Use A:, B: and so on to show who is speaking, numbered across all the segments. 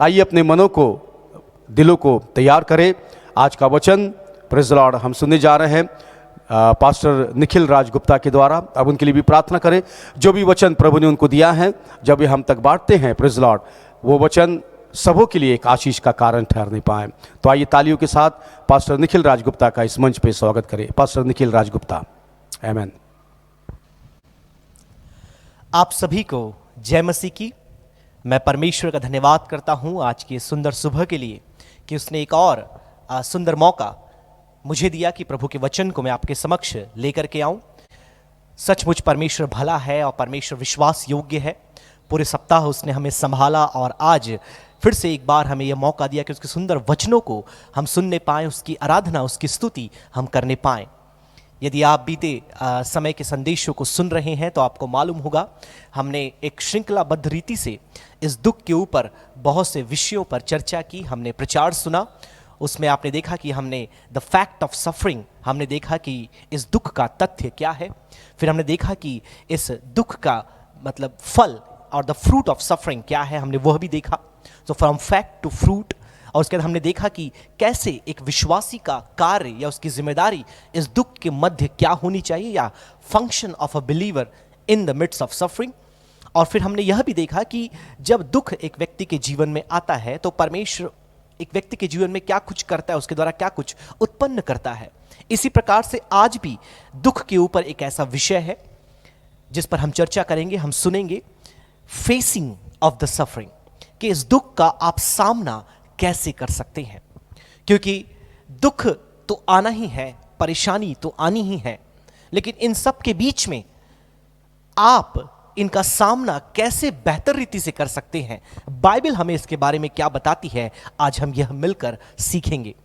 A: आइए अपने मनों को, दिलों को तैयार करें। आज का वचन प्रेज़ द लॉर्ड हम सुनने जा रहे हैं पास्टर निखिल राज गुप्ता के द्वारा। अब उनके लिए भी प्रार्थना करें। जो भी वचन प्रभु ने उनको दिया है, जब ये हम तक बांटते हैं प्रेज़ द लॉर्ड, वो वचन सबों के लिए एक आशीष का कारण ठहरने पाए। तो आइए तालियों के साथ पास्टर निखिल राज गुप्ता का इस मंच पे स्वागत करें। पास्टर निखिल राज गुप्ता। आमीन।
B: आप सभी को जय मसीह की। मैं परमेश्वर का धन्यवाद करता हूं आज की सुंदर सुबह के लिए कि उसने एक और सुंदर मौका मुझे दिया कि प्रभु के वचन को मैं आपके समक्ष लेकर के आऊं। सचमुच परमेश्वर भला है और परमेश्वर विश्वास योग्य है। पूरे सप्ताह उसने हमें संभाला और आज फिर से एक बार हमें यह मौका दिया कि उसके सुंदर वचनों को हम सुनने पाएं, उसकी आराधना, उसकी स्तुति हम करने पाएं। यदि आप बीते समय के संदेशों को सुन रहे हैं तो आपको मालूम होगा हमने एक श्रृंखलाबद्ध रीति से इस दुख के ऊपर बहुत से विषयों पर चर्चा की। हमने प्रचार सुना, उसमें आपने देखा कि हमने द फैक्ट ऑफ सफरिंग, हमने देखा कि इस दुख का तथ्य क्या है। फिर हमने देखा कि इस दुख का मतलब फल और द फ्रूट ऑफ सफरिंग क्या है, हमने वह भी देखा। तो फ्रॉम फैक्ट टू फ्रूट। और उसके बाद हमने देखा कि कैसे एक विश्वासी का कार्य या उसकी जिम्मेदारी इस दुख के मध्य क्या होनी चाहिए, या function of a believer in the midst of suffering. और फिर हमने यह भी देखा कि जब दुख एक व्यक्ति के जीवन में आता है तो परमेश्वर एक व्यक्ति के जीवन में क्या कुछ करता है, उसके द्वारा क्या कुछ उत्पन्न करता है। इसी प्रकार से आज भी दुख के ऊपर एक ऐसा विषय है जिस पर हम चर्चा करेंगे, हम सुनेंगे, फेसिंग ऑफ द सफरिंग, कि इस दुख का आप सामना कैसे कर सकते हैं। क्योंकि दुख तो आना ही है, परेशानी तो आनी ही है, लेकिन इन सब के बीच में आप इनका सामना कैसे बेहतर रीति से कर सकते हैं, बाइबल हमें इसके बारे में क्या बताती है, आज हम यह मिलकर सीखेंगे।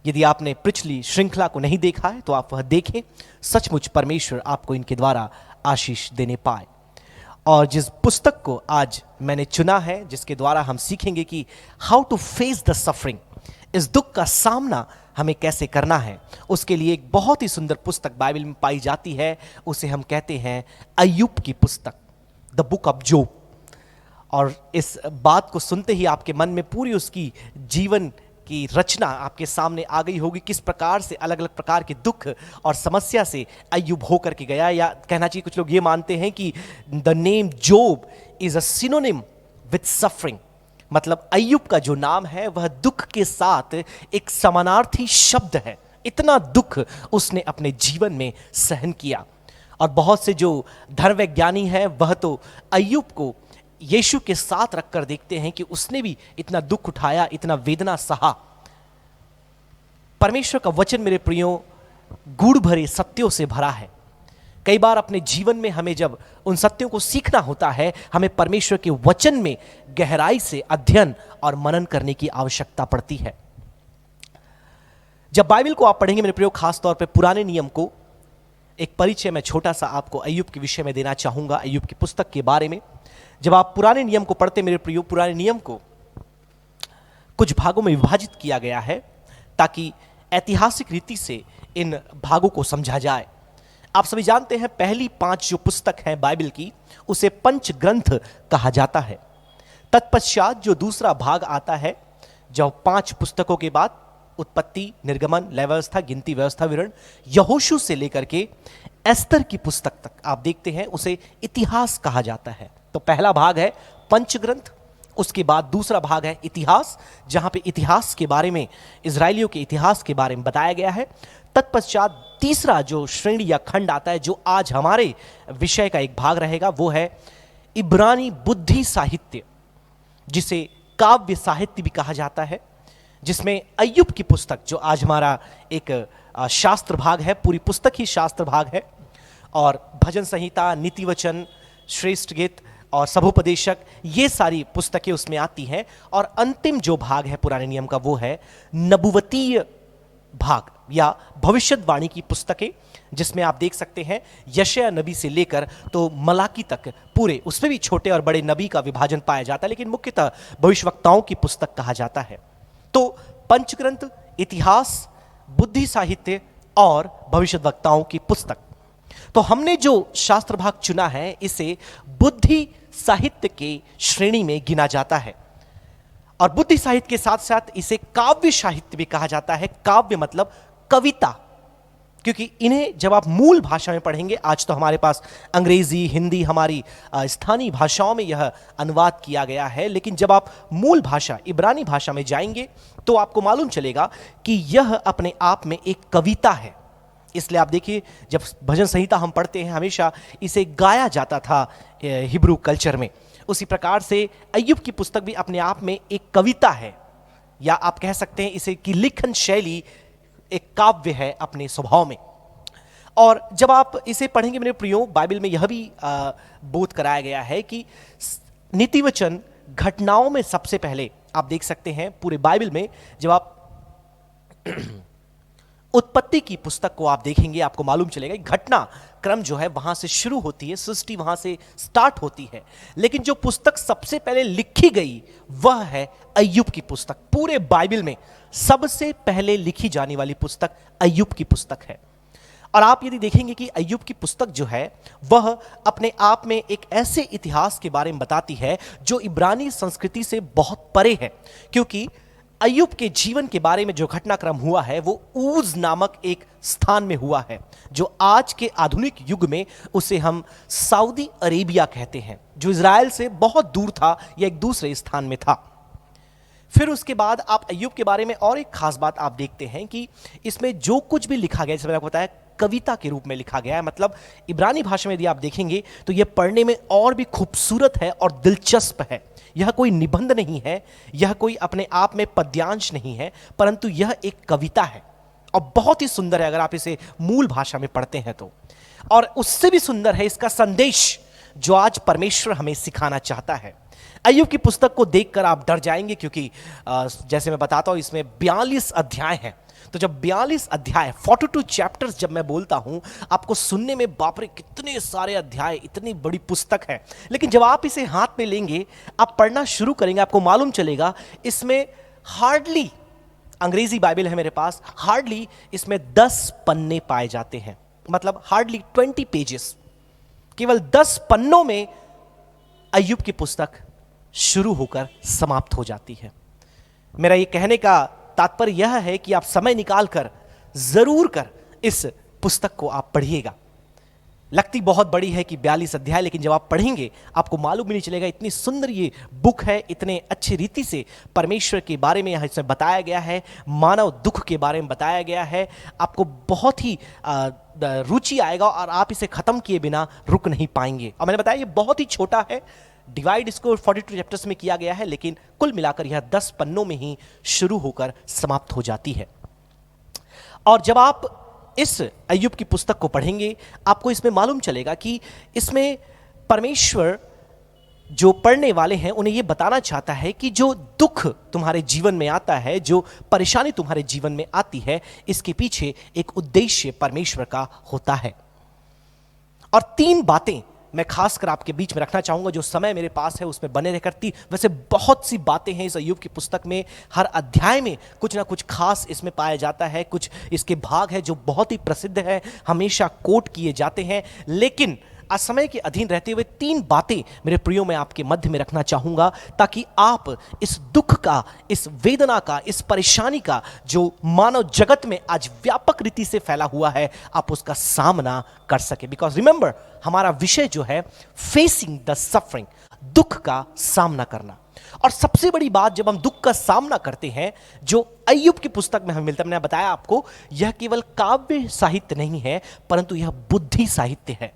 B: यदि आपने पिछली श्रृंखला को नहीं देखा है तो आप वह देखें। सचमुच परमेश्वर आपको इनके द्वारा आशीष देने पाए। और जिस पुस्तक को आज मैंने चुना है, जिसके द्वारा हम सीखेंगे कि how to face the suffering, इस दुख का सामना हमें कैसे करना है, उसके लिए एक बहुत ही सुंदर पुस्तक बाइबल में पाई जाती है। उसे हम कहते हैं अय्यूब की पुस्तक, द बुक ऑफ जोब। और इस बात को सुनते ही आपके मन में पूरी उसकी जीवन की रचना आपके सामने आ गई होगी, किस प्रकार से अलग अलग प्रकार के दुख और समस्या से अय्यूब होकर के गया। या कहना चाहिए, कुछ लोग ये मानते हैं कि the name job is a synonym with suffering, मतलब अय्यूब का जो नाम है वह दुख के साथ एक समानार्थी शब्द है। इतना दुख उसने अपने जीवन में सहन किया। और बहुत से जो धर्मवैज्ञानी हैं वह तो अय्यूब को यीशु के साथ रखकर देखते हैं कि उसने भी इतना दुख उठाया, इतना वेदना सहा। परमेश्वर का वचन मेरे प्रियो गूढ़ भरे सत्यों से भरा है। कई बार अपने जीवन में हमें जब उन सत्यों को सीखना होता है, हमें परमेश्वर के वचन में गहराई से अध्ययन और मनन करने की आवश्यकता पड़ती है। जब बाइबल को आप पढ़ेंगे मेरे प्रियो, खास तौर पे पुराने नियम को, एक परिचय मैं छोटा सा आपको अय्यूब के विषय में देना चाहूंगा, अय्यूब की पुस्तक के बारे में। जब आप पुराने नियम को पढ़ते मेरे प्रियो, पुराने नियम को कुछ भागों में विभाजित किया गया है ताकि ऐतिहासिक रीति से इन भागों को समझा जाए। आप सभी जानते हैं पहली 5 जो पुस्तक है बाइबल की, उसे पंच ग्रंथ कहा जाता है। तत्पश्चात जो दूसरा भाग आता है, जो 5 पुस्तकों के बाद उत्पत्ति, निर्गमन, लय व्यवस्था, गिनती, व्यवस्था, विवरण, यहोशू से लेकर के एस्तर की पुस्तक तक आप देखते हैं उसे इतिहास कहा जाता है। तो पहला भाग है पंचग्रंथ, उसके बाद दूसरा भाग है इतिहास, जहां पे इतिहास के बारे में, इजराइलियों के इतिहास के बारे में बताया गया है। तत्पश्चात तीसरा जो श्रेणी या खंड आता है, जो आज हमारे विषय का एक भाग रहेगा, वो है इब्रानी बुद्धि साहित्य, जिसे काव्य साहित्य भी कहा जाता है, जिसमें अय्यूब की पुस्तक, जो आज हमारा एक शास्त्र भाग है, पूरी पुस्तक ही शास्त्र भाग है, और भजन संहिता, नीति वचन, श्रेष्ठ गीत और सभोपदेशक, ये सारी पुस्तकें उसमें आती हैं। और अंतिम जो भाग है पुराने नियम का, वो है नबुवतीय भाग या भविष्यवाणी की पुस्तकें, जिसमें आप देख सकते हैं यशायाह नबी से लेकर तो मलाकी तक पूरे, उसमें भी छोटे और बड़े नबी का विभाजन पाया जाता है, लेकिन मुख्यतः भविष्यवक्ताओं की पुस्तक कहा जाता है। तो पंचग्रंथ, इतिहास, बुद्धि साहित्य और भविष्यवक्ताओं की पुस्तक। तो हमने जो शास्त्र भाग चुना है, इसे बुद्धि साहित्य के श्रेणी में गिना जाता है। और बुद्धि साहित्य के साथ साथ इसे काव्य साहित्य भी कहा जाता है। काव्य मतलब कविता, क्योंकि इन्हें जब आप मूल भाषा में पढ़ेंगे, आज तो हमारे पास अंग्रेजी, हिंदी, हमारी स्थानीय भाषाओं में यह अनुवाद किया गया है, लेकिन जब आप मूल भाषा इब्रानी भाषा में जाएंगे तो आपको मालूम चलेगा कि यह अपने आप में एक कविता है। इसलिए आप देखिए, जब भजन संहिता हम पढ़ते हैं हमेशा इसे गाया जाता था हिब्रू कल्चर में। उसी प्रकार से अय्यूब की पुस्तक भी अपने आप में एक कविता है, या आप कह सकते हैं इसे कि लिखन शैली एक काव्य है अपने स्वभाव में। और जब आप इसे पढ़ेंगे मेरे प्रियो, बाइबल में यह भी बोध कराया गया है कि नीति वचन घटनाओं में सबसे पहले आप देख सकते हैं पूरे बाइबल में, जब आप उत्पत्ति की पुस्तक को आप देखेंगे आपको मालूम चलेगा घटना क्रम जो है वहां से शुरू होती है, सृष्टि वहां से स्टार्ट होती है। लेकिन जो पुस्तक सबसे पहले लिखी गई वह है अय्यूब की पुस्तक। पूरे बाइबल में सबसे पहले लिखी जाने वाली पुस्तक अय्यूब की पुस्तक है। और आप यदि देखेंगे कि अय्यूब की पुस्तक जो है वह अपने आप में एक ऐसे इतिहास के बारे में बताती है जो इब्रानी संस्कृति से बहुत परे है, क्योंकि अय्यूब के जीवन के बारे में जो घटनाक्रम हुआ है वो ऊज नामक एक स्थान में हुआ है, जो आज के आधुनिक युग में उसे हम सऊदी अरेबिया कहते हैं, जो इजराइल से बहुत दूर था या एक दूसरे स्थान में था। फिर उसके बाद आप अय्यूब के बारे में और एक खास बात आप देखते हैं कि इसमें जो कुछ भी लिखा गया, जैसे मैंने आपको बताया, कविता के रूप में लिखा गया है। मतलब इब्रानी भाषा में यदि आप देखेंगे तो यह पढ़ने में और भी खूबसूरत है और दिलचस्प है। यह कोई निबंध नहीं है, यह कोई अपने आप में पद्यांश नहीं है, परंतु यह एक कविता है और बहुत ही सुंदर है अगर आप इसे मूल भाषा में पढ़ते हैं तो। और उससे भी सुंदर है इसका संदेश जो आज परमेश्वर हमें सिखाना चाहता है। अय्यूब की पुस्तक को देखकर आप डर जाएंगे, क्योंकि जैसे मैं बताता हूं इसमें 42 अध्याय हैं। तो जब 42 अध्याय 42 चैप्टर्स जब मैं बोलता हूं, आपको सुनने में बाप रे कितने सारे अध्याय, इतनी बड़ी पुस्तक है। लेकिन जब आप इसे हाथ में लेंगे, आप पढ़ना शुरू करेंगे, आपको मालूम चलेगा इसमें हार्डली, अंग्रेजी बाइबल है मेरे पास, हार्डली इसमें 10 पन्ने पाए जाते हैं। मतलब हार्डली 20 पेजेस, केवल 10 पन्नों में अय्यूब की पुस्तक शुरू होकर समाप्त हो जाती है। मेरा ये कहने का तात्पर्य यह है कि आप समय निकालकर जरूर कर इस पुस्तक को आप पढ़िएगा। लगती बहुत बड़ी है कि 42 अध्याय, लेकिन जब आप पढ़ेंगे आपको मालूम भी नहीं चलेगा, इतनी सुंदर ये बुक है, इतने अच्छी रीति से परमेश्वर के बारे में यहाँ इसमें बताया गया है, मानव दुख के बारे में बताया गया है। आपको बहुत ही रुचि आएगा और आप इसे खत्म किए बिना रुक नहीं पाएंगे। और मैंने बताया ये बहुत ही छोटा है, डिवाइड इसको 42 चैप्टर्स में किया गया है, लेकिन कुल मिलाकर यह 10 पन्नों में ही शुरू होकर समाप्त हो जाती है। और जब आप इस अय्यूब की पुस्तक को पढ़ेंगे आपको इसमें मालूम चलेगा कि इसमें परमेश्वर जो पढ़ने वाले हैं उन्हें यह बताना चाहता है कि जो दुख तुम्हारे जीवन में आता है, जो परेशानी तुम्हारे जीवन में आती है, इसके पीछे एक उद्देश्य परमेश्वर का होता है। और 3 बातें मैं खासकर आपके बीच में रखना चाहूंगा, जो समय मेरे पास है उसमें बने रहकर। वैसे बहुत सी बातें हैं इस अय्यूब की पुस्तक में, हर अध्याय में कुछ ना कुछ खास इसमें पाया जाता है, कुछ इसके भाग है जो बहुत ही प्रसिद्ध है, हमेशा कोट किए जाते हैं। लेकिन असमय के अधीन रहते हुए 3 बातें मेरे प्रियो में आपके मध्य में रखना चाहूंगा, ताकि आप इस दुख का, इस वेदना का, इस परेशानी का जो मानव जगत में आज व्यापक रीति से फैला हुआ है, आप उसका सामना कर सके। बिकॉज रिमेंबर, हमारा विषय जो है फेसिंग द सफरिंग, दुख का सामना करना। और सबसे बड़ी बात, जब हम दुख का सामना करते हैं, जो अय्यूब की पुस्तक में हमें मिलता है, मैंने बताया आपको, यह केवल काव्य साहित्य नहीं है, परंतु यह बुद्धि साहित्य है।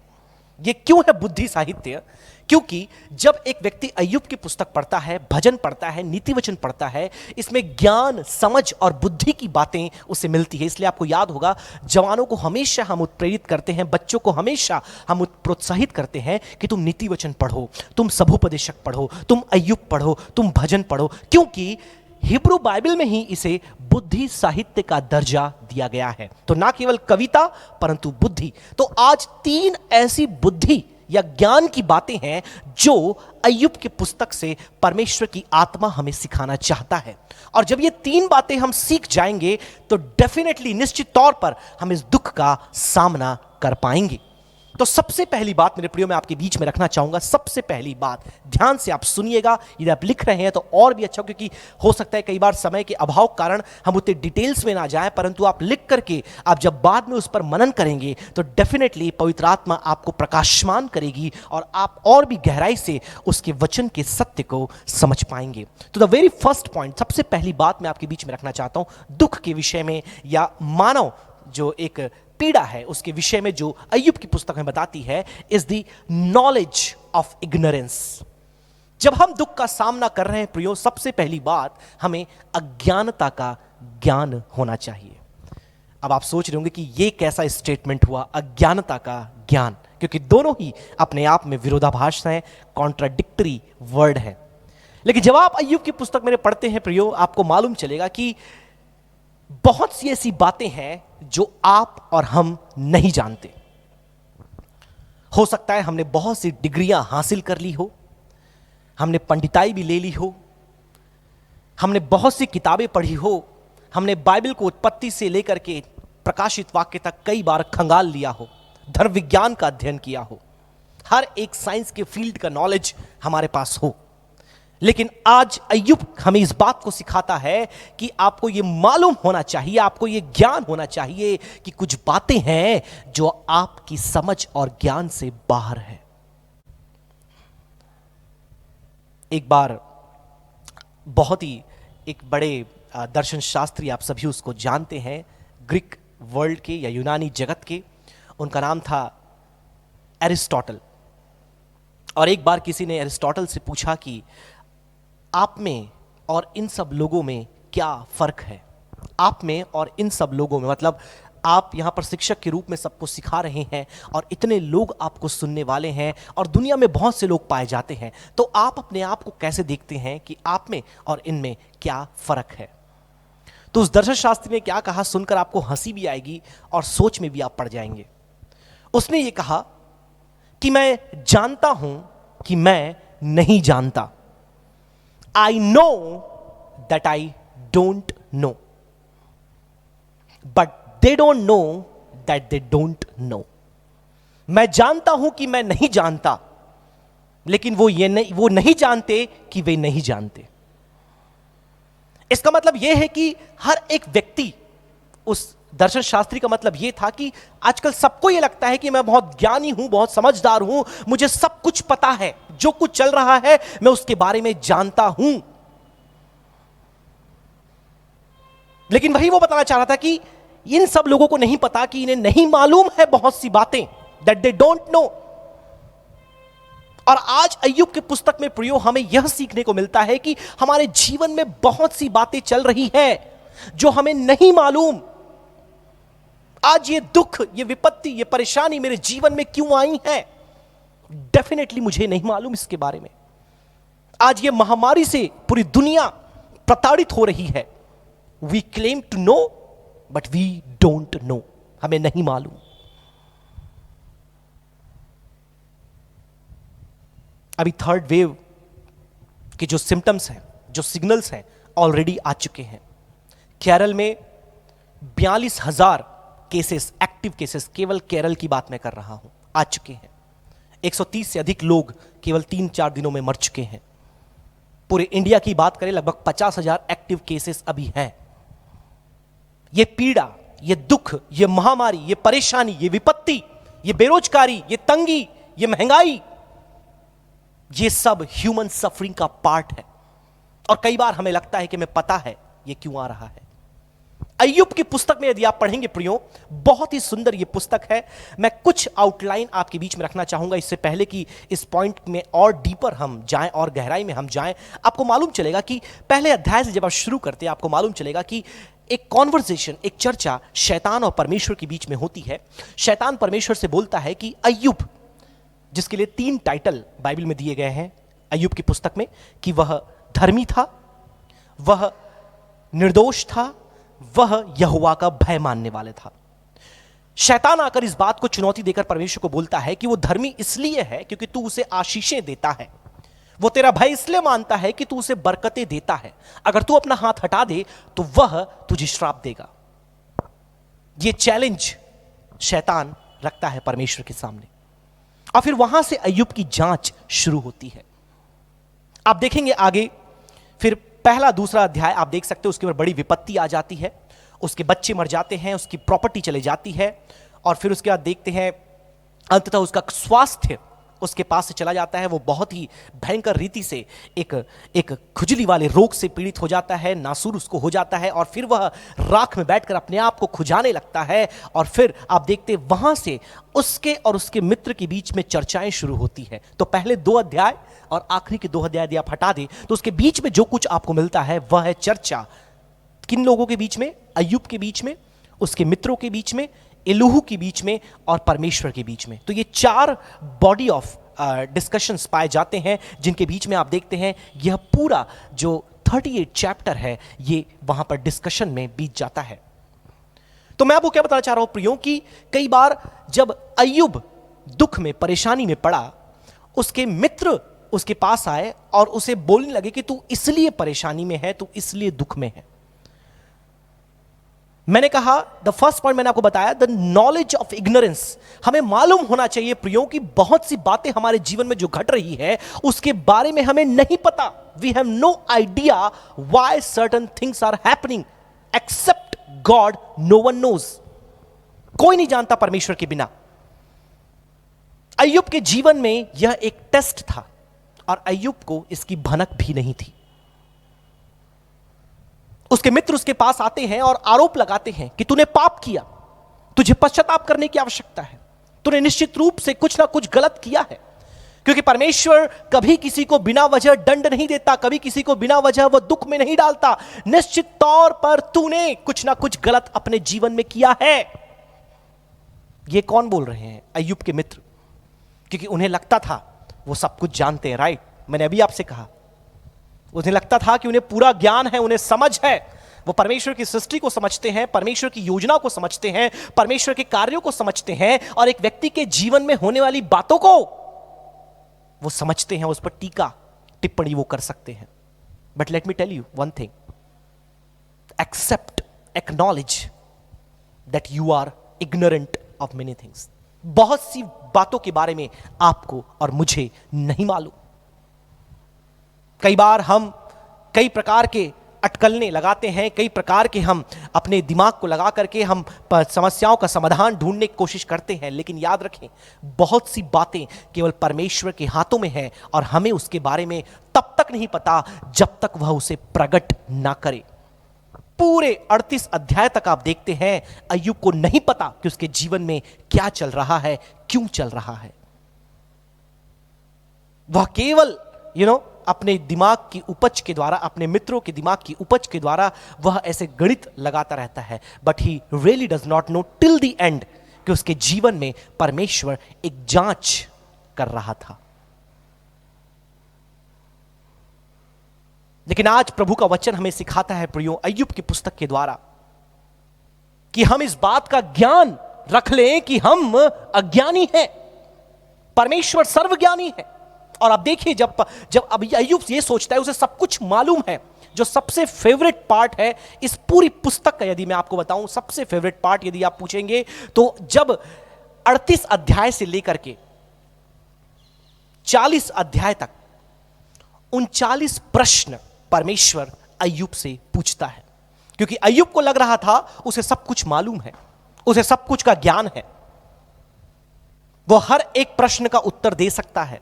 B: ये क्यों है बुद्धि साहित्य? क्योंकि जब एक व्यक्ति अय्यूब की पुस्तक पढ़ता है, भजन पढ़ता है, नीति वचन पढ़ता है, इसमें ज्ञान, समझ और बुद्धि की बातें उसे मिलती है। इसलिए आपको याद होगा, जवानों को हमेशा हम उत्प्रेरित करते हैं, बच्चों को हमेशा हम प्रोत्साहित करते हैं कि तुम नीति वचन पढ़ो, तुम सभोपदेशक पढ़ो, तुम अय्यूब पढ़ो, तुम भजन पढ़ो, क्योंकि हिब्रू बाइबल में ही इसे बुद्धि साहित्य का दर्जा दिया गया है। तो ना केवल कविता परंतु बुद्धि। तो आज 3 ऐसी बुद्धि या ज्ञान की बातें हैं जो अय्यूब की पुस्तक से परमेश्वर की आत्मा हमें सिखाना चाहता है। और जब ये 3 बातें हम सीख जाएंगे तो डेफिनेटली, निश्चित तौर पर हम इस दुख का सामना कर पाएंगे। तो सबसे पहली बात मेरे प्रियो मैं आपके बीच में रखना चाहूंगा, सबसे पहली बात ध्यान से आप सुनिएगा। यदि आप लिख रहे हैं तो और भी अच्छा, क्योंकि हो सकता है कई बार समय के अभाव के कारण हम उतने डिटेल्स में ना जाएं, परंतु आप लिख करके आप जब बाद में उस पर मनन करेंगे तो डेफिनेटली पवित्र आत्मा आपको प्रकाशमान करेगी और आप और भी गहराई से उसके वचन के सत्य को समझ पाएंगे। तो द वेरी फर्स्ट पॉइंट, सबसे पहली बात मैं आपके बीच में रखना चाहता हूं दुख के विषय में, या मानव जो एक पीड़ा है उसके विषय में, जो अय्यूब की पुस्तक में बताती है, is the knowledge of ignorance. जब हम दुख का सामना कर रहे हैं प्रियो, सबसे पहली बात हमें अज्ञानता का ज्ञान होना चाहिए। अब आप सोच रहे होंगे कि यह कैसा स्टेटमेंट हुआ, अज्ञानता का ज्ञान, क्योंकि दोनों ही अपने आप में विरोधाभास हैं, कॉन्ट्राडिक्टरी वर्ड है। लेकिन जब आप अय्यूब की पुस्तक में पढ़ते हैं प्रियो, आपको मालूम चलेगा कि बहुत सी ऐसी बातें हैं जो आप और हम नहीं जानते। हो सकता है हमने बहुत सी डिग्रियां हासिल कर ली हो, हमने पंडिताई भी ले ली हो, हमने बहुत सी किताबें पढ़ी हो, हमने बाइबल को उत्पत्ति से लेकर के प्रकाशित वाक्य तक कई बार खंगाल लिया हो, धर्म विज्ञान का अध्ययन किया हो, हर एक साइंस के फील्ड का नॉलेज हमारे पास हो। लेकिन आज अय्यूब हमें इस बात को सिखाता है कि आपको यह मालूम होना चाहिए, आपको यह ज्ञान होना चाहिए कि कुछ बातें हैं जो आपकी समझ और ज्ञान से बाहर है। एक बार बहुत ही एक बड़े दर्शन शास्त्री, आप सभी उसको जानते हैं, ग्रीक वर्ल्ड के या यूनानी जगत के, उनका नाम था एरिस्टोटल। और एक बार किसी ने एरिस्टोटल से पूछा कि आप में और इन सब लोगों में क्या फर्क है। आप में और इन सब लोगों में मतलब आप यहां पर शिक्षक के रूप में सबको सिखा रहे हैं और इतने लोग आपको सुनने वाले हैं और दुनिया में बहुत से लोग पाए जाते हैं, तो आप अपने आप को कैसे देखते हैं कि आप में और इनमें क्या फर्क है। तो उस दर्शन शास्त्री ने क्या कहा सुनकर आपको हंसी भी आएगी और सोच में भी आप पड़ जाएंगे। उसने ये कहा कि मैं जानता हूं कि मैं नहीं जानता। I know that I don't know, but they don't know that they don't know. मैं जानता हूं कि मैं नहीं जानता, लेकिन वो नहीं जानते कि वे नहीं जानते। इसका मतलब यह है कि हर एक व्यक्ति, उस दर्शन शास्त्री का मतलब यह था कि आजकल सबको यह लगता है कि मैं बहुत ज्ञानी हूं, बहुत समझदार हूं, मुझे सब कुछ पता है, जो कुछ चल रहा है मैं उसके बारे में जानता हूं। लेकिन वही वो बताना चाह रहा था कि इन सब लोगों को नहीं पता कि इन्हें नहीं मालूम है बहुत सी बातें, दैट दे डोंट नो। और आज अय्यूब की पुस्तक में प्रियो हमें यह सीखने को मिलता है कि हमारे जीवन में बहुत सी बातें चल रही हैं जो हमें नहीं मालूम। आज ये दुख, ये विपत्ति, ये परेशानी मेरे जीवन में क्यों आई है, डेफिनेटली मुझे नहीं मालूम इसके बारे में। आज ये महामारी से पूरी दुनिया प्रताड़ित हो रही है। We claim to know but we don't know, हमें नहीं मालूम। अभी थर्ड वेव के जो सिम्टम्स हैं, जो सिग्नल्स हैं, ऑलरेडी आ चुके हैं। केरल में 42,000 केसेस, एक्टिव केसेस, केवल केरल की बात मैं कर रहा हूं, आ चुके हैं। 130 से अधिक लोग केवल 3-4 दिनों में मर चुके हैं। पूरे इंडिया की बात करें लगभग 50,000 एक्टिव केसेस अभी हैं। ये पीड़ा, ये दुख, ये महामारी, ये परेशानी, ये विपत्ति, ये बेरोजगारी, ये तंगी, ये महंगाई, ये सब ह्यूमन सफरिंग का पार्ट है। और कई बार हमें लगता है कि हमें पता है ये क्यों आ रहा है। अय्यूब की पुस्तक में यदि आप पढ़ेंगे प्रियो, बहुत ही सुंदर ये पुस्तक है। मैं कुछ आउटलाइन आपके बीच में रखना चाहूंगा इससे पहले कि इस पॉइंट में और डीपर हम जाएं और गहराई में हम जाएं। आपको मालूम चलेगा कि पहले अध्याय से जब आप शुरू करते हैं, आपको मालूम चलेगा कि एक कॉन्वर्सेशन, एक चर्चा शैतान और परमेश्वर के बीच में होती है। शैतान परमेश्वर से बोलता है कि अय्यूब, जिसके लिए 3 टाइटल बाइबल में दिए गए हैं अय्यूब की पुस्तक में, कि वह धर्मी था, वह निर्दोष था, वह यहोवा का भय मानने वाले था। शैतान आकर इस बात को चुनौती देकर परमेश्वर को बोलता है कि वो धर्मी इसलिए है क्योंकि तू उसे आशीषें देता है, वो तेरा भय इसलिए मानता है कि तू उसे बरकतें देता है, अगर तू अपना हाथ हटा दे तो वह तुझे श्राप देगा। ये चैलेंज शैतान रखता है परमेश्वर के सामने। और फिर वहां से अय्यूब की जांच शुरू होती है। आप देखेंगे आगे, फिर पहला दूसरा अध्याय आप देख सकते हो, उसके ऊपर बड़ी विपत्ति आ जाती है, उसके बच्चे मर जाते हैं, उसकी प्रॉपर्टी चले जाती है, और फिर उसके बाद देखते हैं अंततः उसका स्वास्थ्य उसके पास से चला जाता है। वो बहुत ही भयंकर रीति से एक खुजली वाले रोग से पीड़ित हो जाता है, नासूर उसको हो जाता है, और फिर वह राख में बैठकर अपने आप को खुजाने लगता है। और फिर आप देखते हैं वहां से उसके और उसके मित्र के बीच में चर्चाएं शुरू होती है। तो पहले 2 अध्याय और आखिरी के 2 अध्याय यदि आप हटा दें तो उसके बीच में जो कुछ आपको मिलता है वह है चर्चा किन लोगों के बीच में? अय्यूब के बीच में, उसके मित्रों के बीच में, एलीहू के बीच में और परमेश्वर के बीच में। तो ये 4 बॉडी ऑफ डिस्कशंस पाए जाते हैं जिनके बीच में आप देखते हैं यह पूरा जो 38 चैप्टर है ये वहां पर डिस्कशन में बीत जाता है। तो मैं आपको क्या बताना चाह रहा हूं प्रियो, कि कई बार जब अय्यूब दुख में, परेशानी में पड़ा, उसके मित्र उसके पास आए और उसे बोलने लगे कि तू इसलिए परेशानी में है, तू इसलिए दुख में है। मैंने कहा, द फर्स्ट पॉइंट मैंने आपको बताया, द नॉलेज ऑफ इग्नोरेंस। हमें मालूम होना चाहिए प्रियो कि बहुत सी बातें हमारे जीवन में जो घट रही है उसके बारे में हमें नहीं पता। We have no idea why certain things are happening except God, no one knows. कोई नहीं जानता परमेश्वर के बिना। अय्यूब के जीवन में यह एक टेस्ट था और अय्यूब को इसकी भनक भी नहीं थी। उसके मित्र उसके पास आते हैं और आरोप लगाते हैं कि तूने पाप किया, तुझे पश्चाताप करने की आवश्यकता है, तूने निश्चित रूप से कुछ ना कुछ गलत किया है। क्योंकि परमेश्वर कभी किसी को बिना वजह दंड नहीं देता, कभी किसी को बिना वजह वह दुख में नहीं डालता। निश्चित तौर पर तूने कुछ ना कुछ गलत अपने जीवन में किया है। ये कौन बोल रहे हैं? अय्यूब के मित्र। क्योंकि उन्हें लगता था वो सब कुछ जानते हैं, राइट? मैंने अभी आपसे कहा, उन्हें लगता था कि उन्हें पूरा ज्ञान है, उन्हें समझ है। वो परमेश्वर की सृष्टि को समझते हैं, परमेश्वर की योजना को समझते हैं, परमेश्वर के कार्यों को समझते हैं, और एक व्यक्ति के जीवन में होने वाली बातों को वो समझते हैं, उस पर टीका टिप्पणी वो कर सकते हैं। But let me tell you one thing, except, acknowledge that you are ignorant of many things. बहुत सी बातों के बारे में आपको और मुझे नहीं मालूम। कई बार हम कई प्रकार के अटकलने लगाते हैं, कई प्रकार के हम अपने दिमाग को लगा करके हम समस्याओं का समाधान ढूंढने की कोशिश करते हैं। लेकिन याद रखें, बहुत सी बातें केवल परमेश्वर के हाथों में हैं और हमें उसके बारे में तब तक नहीं पता जब तक वह उसे प्रकट ना करे। पूरे 38 अध्याय तक आप देखते हैं अय्यूब को नहीं पता कि उसके जीवन में क्या चल रहा है, क्यों चल रहा है। वह केवल अपने दिमाग की उपज के द्वारा, अपने मित्रों के दिमाग की उपज के द्वारा वह ऐसे गणित लगाता रहता है। But he really does not know till the end कि उसके जीवन में परमेश्वर एक जांच कर रहा था। लेकिन आज प्रभु का वचन हमें सिखाता है प्रियो, अय्यूब की पुस्तक के द्वारा, कि हम इस बात का ज्ञान रख लें कि हम अज्ञानी हैं, परमेश्वर सर्वज्ञानी है। और आप देखिए, जब अभी अय्यूब ये सोचता है, उसे सब कुछ मालूम है। जो सबसे फेवरेट पार्ट है इस पूरी पुस्तक का, यदि मैं आपको बताऊं सबसे फेवरेट पार्ट यदि आप पूछेंगे, तो जब 38 अध्याय से लेकर के 40 अध्याय तक 39 प्रश्न परमेश्वर अय्यूब से पूछता है। क्योंकि अय्यूब को लग रहा था उसे सब कुछ मालूम है, उसे सब कुछ का ज्ञान है, वो हर एक प्रश्न का उत्तर दे सकता है,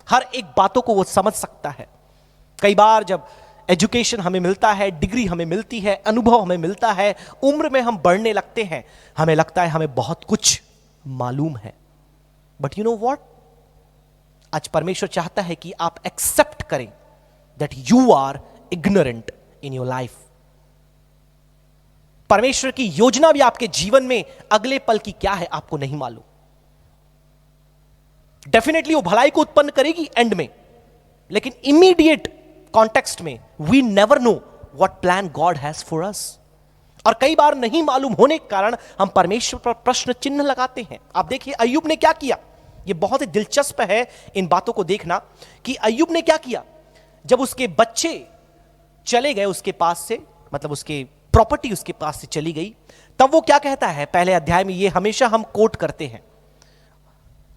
B: हर एक बातों को वो समझ सकता है। कई बार जब एजुकेशन हमें मिलता है, डिग्री हमें मिलती है, अनुभव हमें मिलता है, उम्र में हम बढ़ने लगते हैं, हमें लगता है हमें बहुत कुछ मालूम है। बट यू नो व्हाट, आज परमेश्वर चाहता है कि आप एक्सेप्ट करें that you are ignorant in your life. परमेश्वर की योजना भी आपके जीवन में अगले पल की क्या है आपको नहीं मालूम। डेफिनेटली वो भलाई को उत्पन्न करेगी एंड में, लेकिन इमीडिएट कॉन्टेक्स्ट में we never know what plan God has for us. और कई बार नहीं मालूम होने के कारण हम परमेश्वर पर प्रश्न चिन्ह लगाते हैं। आप देखिए अय्यूब ने क्या किया, यह बहुत ही दिलचस्प है इन बातों को देखना कि अय्यूब ने क्या किया। जब उसके बच्चे चले गए उसके पास से, मतलब उसके प्रॉपर्टी उसके पास से चली गई, तब वो क्या कहता है पहले अध्याय में, ये हमेशा हम कोट करते हैं,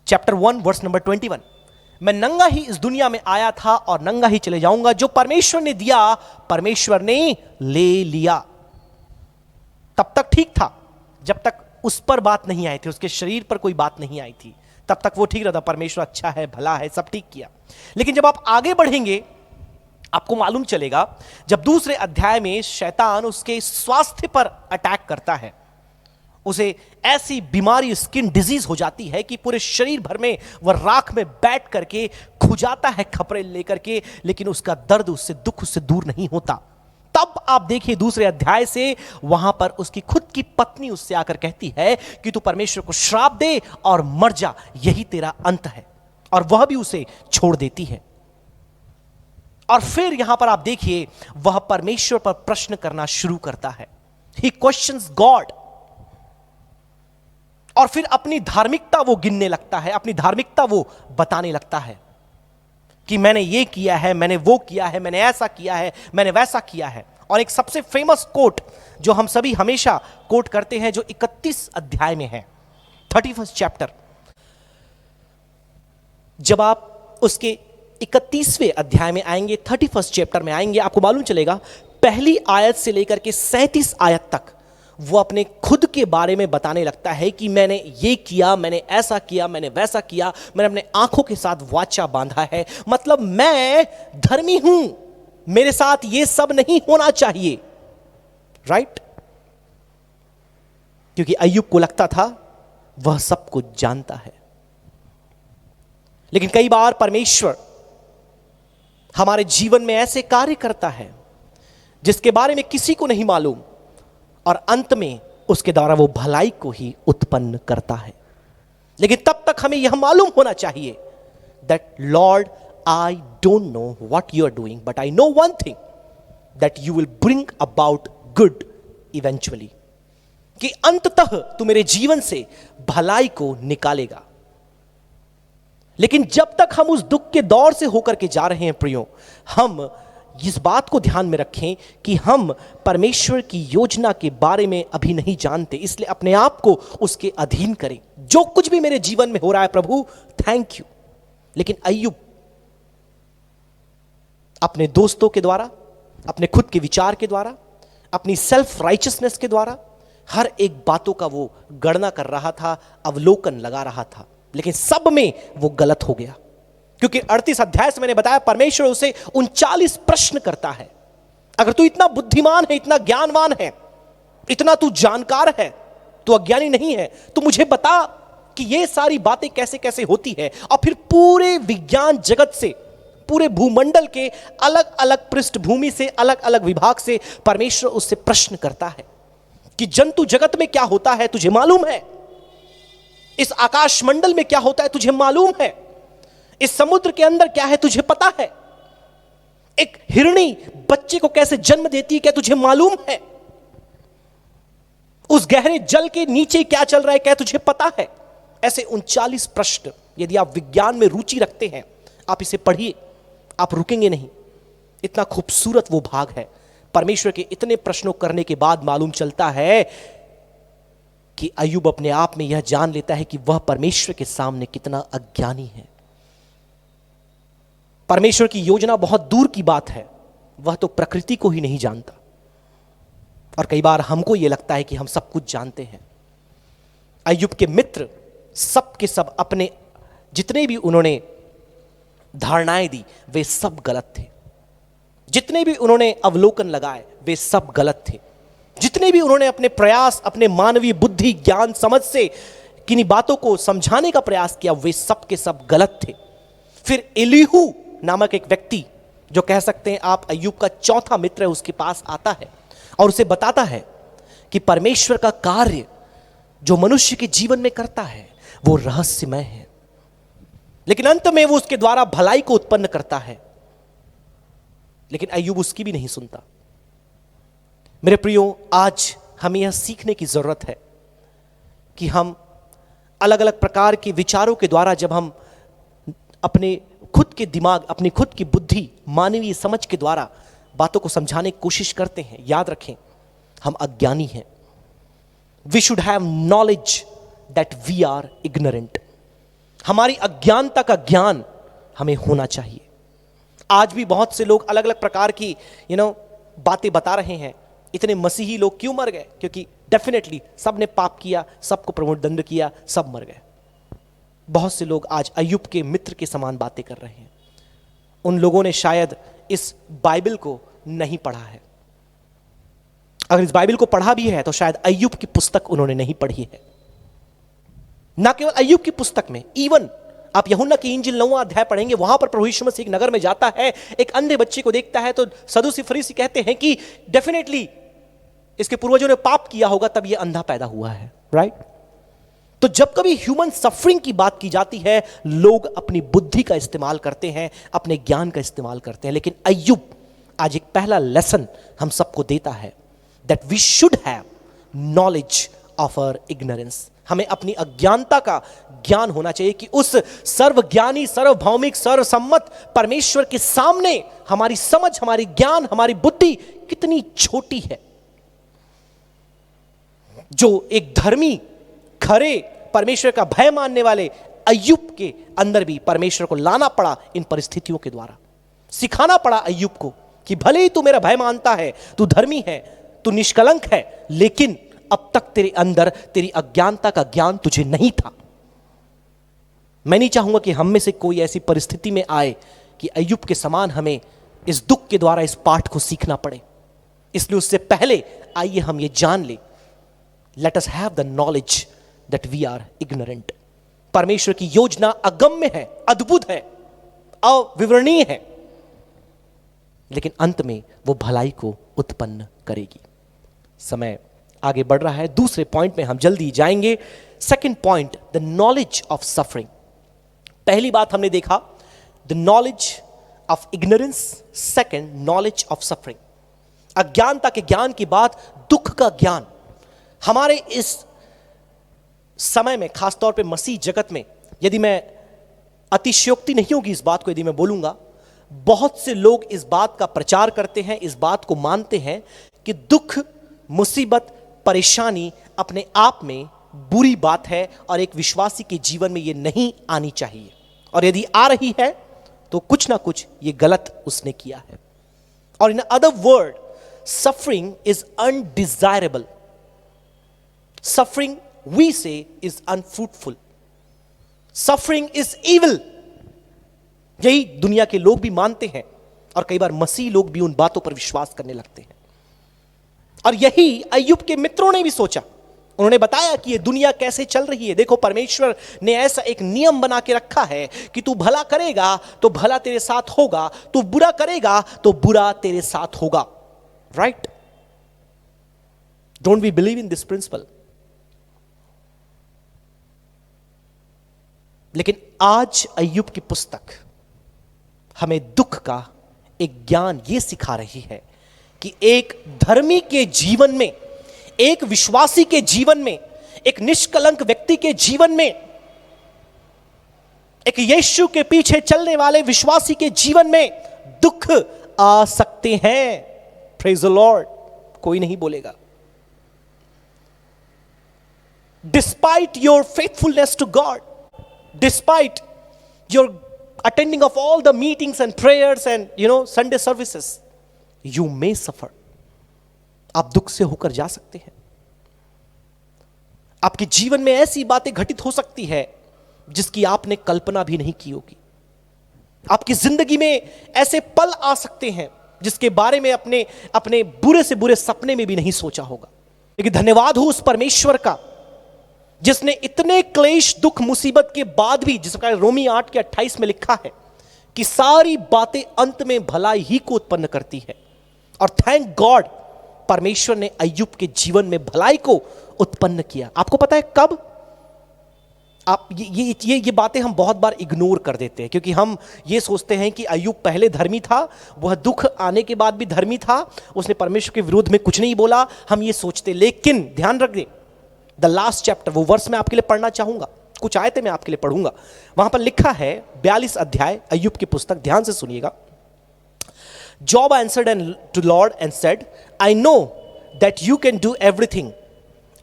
B: चैप्टर 1 वर्स नंबर 21, मैं नंगा ही इस दुनिया में आया था और नंगा ही चले जाऊंगा, जो परमेश्वर ने दिया परमेश्वर ने ले लिया। तब तक ठीक था जब तक उस पर बात नहीं आई थी, उसके शरीर पर कोई बात नहीं आई थी, तब तक वो ठीक रहता, परमेश्वर अच्छा है, भला है, सब ठीक किया। लेकिन जब आप आगे बढ़ेंगे आपको मालूम चलेगा, जब दूसरे अध्याय में शैतान उसके स्वास्थ्य पर अटैक करता है, उसे ऐसी बीमारी, स्किन डिजीज हो जाती है कि पूरे शरीर भर में वह राख में बैठ करके खुजाता है खपरे लेकर के, लेकिन उसका दर्द, उससे दुख उससे दूर नहीं होता। तब आप देखिए दूसरे अध्याय से वहां पर उसकी खुद की पत्नी उससे आकर कहती है कि तू परमेश्वर को श्राप दे और मर जा, यही तेरा अंत है, और वह भी उसे छोड़ देती है। और फिर यहां पर आप देखिए वह परमेश्वर पर प्रश्न करना शुरू करता है। ही क्वेश्चंस गॉड, और फिर अपनी धार्मिकता वो गिनने लगता है, अपनी धार्मिकता वो बताने लगता है कि मैंने ये किया है, मैंने वो किया है, मैंने ऐसा किया है, मैंने वैसा किया है। और एक सबसे फेमस कोट जो हम सभी हमेशा कोट करते हैं, जो 31 अध्याय में है, 31 चैप्टर, जब आप उसके 31वें अध्याय में आएंगे, 31 चैप्टर में आएंगे, आपको मालूम चलेगा पहली आयत से लेकर के 37 आयत तक वो अपने खुद के बारे में बताने लगता है कि मैंने ये किया, मैंने ऐसा किया, मैंने वैसा किया, मैंने अपने आंखों के साथ वाचा बांधा है, मतलब मैं धर्मी हूं, मेरे साथ ये सब नहीं होना चाहिए, राइट? क्योंकि अय्यूब को लगता था वह सब कुछ जानता है। लेकिन कई बार परमेश्वर हमारे जीवन में ऐसे कार्य करता है जिसके बारे में किसी को नहीं मालूम, और अंत में उसके द्वारा वो भलाई को ही उत्पन्न करता है। लेकिन तब तक हमें यह मालूम होना चाहिए that Lord, I don't know what you are doing, but I know one thing, that you will bring about good eventually, कि अंततः तू मेरे जीवन से भलाई को निकालेगा। लेकिन जब तक हम उस दुख के दौर से होकर के जा रहे हैं प्रियो, हम इस बात को ध्यान में रखें कि हम परमेश्वर की योजना के बारे में अभी नहीं जानते, इसलिए अपने आप को उसके अधीन करें। जो कुछ भी मेरे जीवन में हो रहा है प्रभु, थैंक यू। लेकिन अय्यूब अपने दोस्तों के द्वारा, अपने खुद के विचार के द्वारा, अपनी सेल्फ राइचियसनेस के द्वारा हर एक बातों का वो गणना कर रहा था, अवलोकन लगा रहा था, लेकिन सब में वो गलत हो गया। क्योंकि 38 अध्याय से मैंने बताया परमेश्वर उसे 39 प्रश्न करता है। अगर तू इतना बुद्धिमान है, इतना ज्ञानवान है, इतना तू जानकार है, तू अज्ञानी नहीं है, तो मुझे बता कि ये सारी बातें कैसे कैसे होती है। और फिर पूरे विज्ञान जगत से, पूरे भूमंडल के अलग अलग पृष्ठभूमि से, अलग अलग विभाग से परमेश्वर उससे प्रश्न करता है कि जंतु जगत में क्या होता है तुझे मालूम है? इस आकाश मंडल में क्या होता है तुझे मालूम है? इस समुद्र के अंदर क्या है तुझे पता है? एक हिरणी बच्चे को कैसे जन्म देती है क्या तुझे मालूम है? उस गहरे जल के नीचे क्या चल रहा है क्या तुझे पता है? ऐसे 39 प्रश्न, यदि आप विज्ञान में रुचि रखते हैं, आप इसे पढ़िए, आप रुकेंगे नहीं। इतना खूबसूरत वो भाग है। परमेश्वर के इतने प्रश्नों करने के बाद मालूम चलता है कि अय्यूब अपने आप में यह जान लेता है कि वह परमेश्वर के सामने कितना अज्ञानी है। परमेश्वर की योजना बहुत दूर की बात है, वह तो प्रकृति को ही नहीं जानता। और कई बार हमको यह लगता है कि हम सब कुछ जानते हैं। अय्यूब के मित्र सब के सब अपने जितने भी उन्होंने धारणाएं दी वे सब गलत थे। जितने भी उन्होंने अवलोकन लगाए वे सब गलत थे। जितने भी उन्होंने अपने प्रयास, अपने मानवीय बुद्धि, ज्ञान, समझ से किन्हीं बातों को समझाने का प्रयास किया, वे सब के सब गलत थे। फिर एलीहू नामक एक व्यक्ति, जो कह सकते हैं आप अय्यूब का चौथा मित्र है, उसके पास आता है और उसे बताता है कि परमेश्वर का कार्य जो मनुष्य के जीवन में करता है वो रहस्यमय है, लेकिन अंत में वो उसके द्वारा भलाई को उत्पन्न करता है। लेकिन अय्यूब उसकी भी नहीं सुनता। मेरे प्रियो, आज हमें यह सीखने की जरूरत है कि हम अलग अलग प्रकार के विचारों के द्वारा जब हम अपने खुद के दिमाग, अपनी खुद की बुद्धि, मानवीय समझ के द्वारा बातों को समझाने की कोशिश करते हैं, याद रखें हम अज्ञानी हैं। We should have knowledge that we are ignorant. हमारी अज्ञानता का ज्ञान हमें होना चाहिए। आज भी बहुत से लोग अलग अलग प्रकार की बातें बता रहे हैं। इतने मसीही लोग क्यों मर गए? क्योंकि डेफिनेटली सब ने पाप किया, सबको प्रभु ने दंड किया, सब मर गए। बहुत से लोग आज अय्यूब के मित्र के समान बातें कर रहे हैं। उन लोगों ने शायद इस बाइबल को नहीं पढ़ा है। अगर इस बाइबल को पढ़ा भी है तो शायद अय्यूब की पुस्तक उन्होंने नहीं पढ़ी है। ना केवल अय्यूब की पुस्तक में, इवन आप यूहन्ना की इंजील 9वां अध्याय पढ़ेंगे, वहां पर प्रभु यीशु मसीह एक नगर में जाता है, एक अंधे बच्चे को देखता है, तो सदूसी फरीसी कहते हैं कि डेफिनेटली इसके पूर्वजों ने पाप किया होगा तब यह अंधा पैदा हुआ है, राइट? तो जब कभी ह्यूमन सफरिंग की बात की जाती है, लोग अपनी बुद्धि का इस्तेमाल करते हैं, अपने ज्ञान का इस्तेमाल करते हैं। लेकिन अय्यूब आज एक पहला लेसन हम सबको देता है, that we should have knowledge of our ignorance. हमें अपनी अज्ञानता का ज्ञान होना चाहिए कि उस सर्वज्ञानी, सर्वभौमिक, सर्वसम्मत परमेश्वर के सामने हमारी समझ, हमारी ज्ञान, हमारी बुद्धि कितनी छोटी है। जो एक धर्मी, खरे, परमेश्वर का भय मानने वाले अय्यूब के अंदर भी परमेश्वर को लाना पड़ा इन परिस्थितियों के द्वारा। सिखाना पड़ा अय्यूब को कि भले ही तू मेरा भय मानता है, तू धर्मी है, तू निष्कलंक है, लेकिन अब तक तेरे अंदर तेरी अज्ञानता का ज्ञान तुझे नहीं था। मैं नहीं चाहूंगा कि हम में से कोई ऐसी परिस्थिति में आए कि अय्यूब के समान हमें इस दुख के द्वारा इस पाठ को सीखना पड़े। इसलिए उससे पहले आइए हम ये जान ले, let us have the knowledge that we are ignorant. परमेश्वर की योजना अगम्य है, अद्भुत है, अविवरणीय है, लेकिन अंत में वो भलाई को उत्पन्न करेगी। समय आगे बढ़ रहा है, दूसरे पॉइंट में हम जल्दी जाएंगे। Second point, the knowledge of suffering. पहली बात हमने देखा the knowledge of ignorance, second knowledge of suffering. अज्ञानता के ज्ञान की बात, दुख का ज्ञान। हमारे इस समय में, खासतौर पे मसीह जगत में, यदि मैं अतिशयोक्ति नहीं होगी इस बात को यदि मैं बोलूंगा, बहुत से लोग इस बात का प्रचार करते हैं, इस बात को मानते हैं कि दुख, मुसीबत, परेशानी अपने आप में बुरी बात है और एक विश्वासी के जीवन में यह नहीं आनी चाहिए, और यदि आ रही है तो कुछ ना कुछ ये गलत उसने किया है। और in other word, suffering is undesirable, suffering we say is unfruitful, suffering is evil. यही दुनिया के लोग भी मानते हैं और कई बार मसीह लोग भी उन बातों पर विश्वास करने लगते हैं। और यही अय्यूब के मित्रों ने भी सोचा। उन्होंने बताया कि ये दुनिया कैसे चल रही है। देखो, परमेश्वर ने ऐसा एक नियम बना के रखा है कि तू भला करेगा तो भला तेरे साथ होगा, तू बुरा करेगा तो बुरा तेरे साथ होगा, right? Don't we believe in this principle? लेकिन आज अय्यूब की पुस्तक हमें दुख का एक ज्ञान यह सिखा रही है कि एक धर्मी के जीवन में, एक विश्वासी के जीवन में, एक निष्कलंक व्यक्ति के जीवन में, एक यीशु के पीछे चलने वाले विश्वासी के जीवन में दुख आ सकते हैं। Praise the Lord. कोई नहीं बोलेगा। Despite your faithfulness to God, despite your attending of all the meetings and prayers and Sunday services, you may suffer. आप दुख से होकर जा सकते हैं। आपके जीवन में ऐसी बातें घटित हो सकती है जिसकी आपने कल्पना भी नहीं की होगी। आपकी जिंदगी में ऐसे पल आ सकते हैं जिसके बारे में अपने बुरे से बुरे सपने में भी नहीं सोचा होगा। लेकिन धन्यवाद हो उस परमेश्वर का जिसने इतने क्लेश, दुख, मुसीबत के बाद भी, जिस प्रकार रोमी 8:28 में लिखा है कि सारी बातें अंत में भलाई ही को उत्पन्न करती है। और थैंक गॉड, परमेश्वर ने अय्यूब के जीवन में भलाई को उत्पन्न किया। आपको पता है कब? आप ये बातें हम बहुत बार इग्नोर कर देते हैं, क्योंकि हम ये सोचते हैं कि अय्यूब पहले धर्मी था, वह दुख आने के बाद भी धर्मी था, उसने परमेश्वर के विरुद्ध में कुछ नहीं बोला, हम ये सोचते। लेकिन ध्यान रख दें, द लास्ट चैप्टर, वो वर्ष मैं आपके लिए पढ़ना चाहूंगा, कुछ आयतें मैं आपके लिए पढ़ूंगा। वहां पर लिखा है 42 अध्याय अय्यूब की पुस्तक, ध्यान से सुनिएगा। Job answered to Lord and said, I know that you can do everything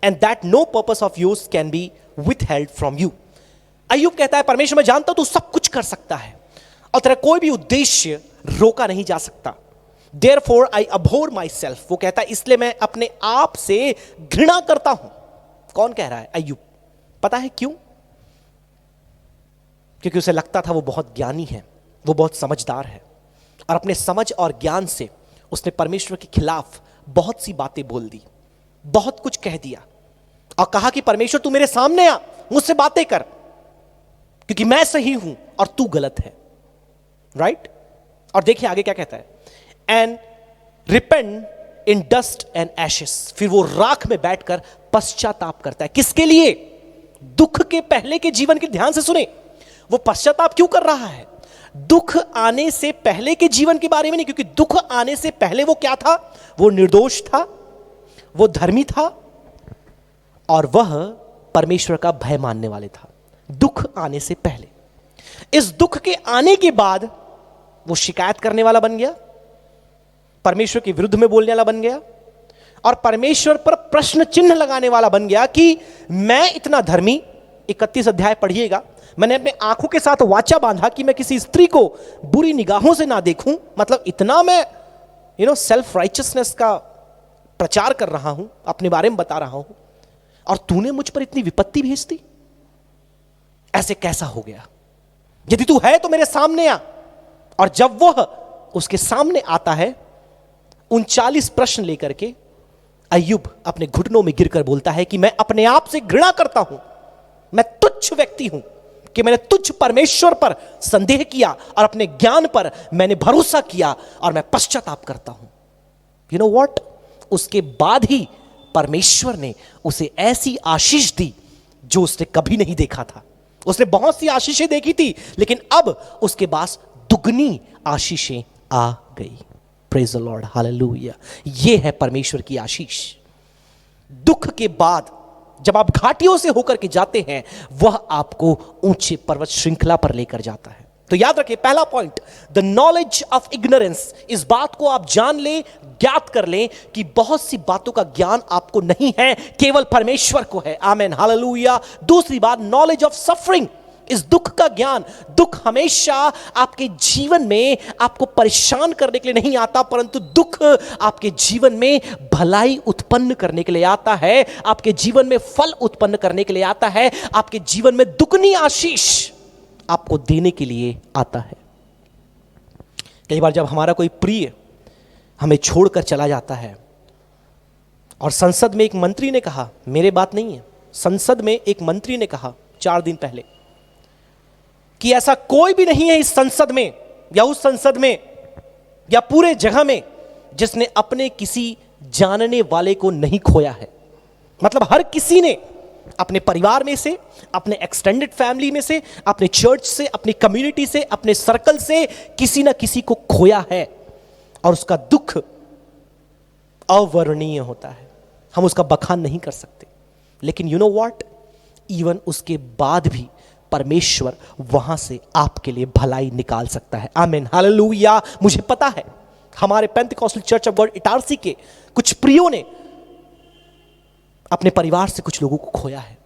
B: and that no purpose of yours can be withheld from you. अय्यूब कहता है परमेश्वर मैं जानता हूं तू सब कुछ कर सकता है और तेरा कोई भी उद्देश्य रोका नहीं जा सकता। Therefore I abhor myself, वो कहता है इसलिए मैं अपने आप से घृणा करता हूं। कौन कह रहा है? अय्यूब। पता है क्यों? क्योंकि उसे लगता था वो बहुत ज्ञानी है, वो बहुत समझदार है, और अपने समझ और ज्ञान से उसने परमेश्वर के खिलाफ बहुत सी बातें बोल दी, बहुत कुछ कह दिया और कहा कि परमेश्वर तू मेरे सामने आ, मुझसे बातें कर, क्योंकि मैं सही हूं और तू गलत है। राइट? और देखिए आगे क्या कहता है, and repent in dust and ashes, फिर वो राख में बैठकर पश्चाताप करता है। किसके लिए? दुख के पहले के जीवन के, ध्यान से सुने, वो पश्चाताप क्यों कर रहा है? दुख आने से पहले के जीवन के बारे में नहीं, क्योंकि दुख आने से पहले वो क्या था? वो निर्दोष था, वो धर्मी था और वह परमेश्वर का भय मानने वाले था। दुख आने से पहले, इस दुख के आने के बाद वो शिकायत करने वाला बन गया, परमेश्वर के विरुद्ध में बोलने वाला बन गया और परमेश्वर पर प्रश्न चिन्ह लगाने वाला बन गया कि मैं इतना धर्मी, 31 अध्याय पढ़िएगा, मैंने अपने आंखों के साथ वाचा बांधा कि मैं किसी स्त्री को बुरी निगाहों से ना देखूं, मतलब इतना मैं सेल्फ राइचियसनेस का प्रचार कर रहा हूं, अपने बारे में बता रहा हूं, और तूने मुझ पर इतनी विपत्ति भेज दी। ऐसे कैसा हो गया? यदि तू है तो मेरे सामने आ। और जब वह उसके सामने आता है 39 प्रश्न लेकर के, अय्यूब अपने घुटनों में गिरकर बोलता है कि मैं अपने आप से घृणा करता हूं, मैं तुच्छ व्यक्ति हूं कि मैंने तुच्छ परमेश्वर पर संदेह किया और अपने ज्ञान पर मैंने भरोसा किया और मैं पश्चाताप करता हूं। You know what? उसके बाद ही परमेश्वर ने उसे ऐसी आशीष दी जो उसने कभी नहीं देखा था। उसने बहुत सी आशीषें देखी थी, लेकिन अब उसके पास दुगनी आशीषें आ गई। Praise the Lord, hallelujah. यह है परमेश्वर की आशीष। दुख के बाद जब आप घाटियों से होकर के जाते हैं, वह आपको ऊंचे पर्वत श्रृंखला पर लेकर जाता है। तो याद रखिए, पहला point, the knowledge of ignorance. इस बात को आप जान लें, ज्ञात कर लें कि बहुत सी बातों का ज्ञान आपको नहीं है, केवल परमेश्वर को है। Amen, hallelujah. दूसरी बात, नॉलेज ऑफ सफरिंग, इस दुख का ज्ञान। दुख हमेशा आपके जीवन में आपको परेशान करने के लिए नहीं आता, परंतु दुख आपके जीवन में भलाई उत्पन्न करने के लिए आता है, आपके जीवन में फल उत्पन्न करने के लिए आता है, आपके जीवन में दुगनी आशीष आपको देने के लिए आता है। कई बार जब हमारा कोई प्रिय हमें छोड़कर चला जाता है, और संसद में एक मंत्री ने कहा, मेरे बात नहीं है, संसद में एक मंत्री ने कहा 4 दिन पहले कि ऐसा कोई भी नहीं है इस संसद में या उस संसद में या पूरे जगह में जिसने अपने किसी जानने वाले को नहीं खोया है। मतलब हर किसी ने अपने परिवार में से, अपने एक्सटेंडेड फैमिली में से, अपने चर्च से, अपनी कम्युनिटी से, अपने सर्कल से किसी ना किसी को खोया है, और उसका दुख अवर्णनीय होता है। हम उसका बखान नहीं कर सकते, लेकिन यू नो व्हाट, इवन उसके बाद भी परमेश्वर वहां से आपके लिए भलाई निकाल सकता है। Amen, hallelujah. मुझे पता है हमारे Pentecostal church of God Itarsi के कुछ प्रियों ने अपने परिवार से कुछ लोगों को खोया है,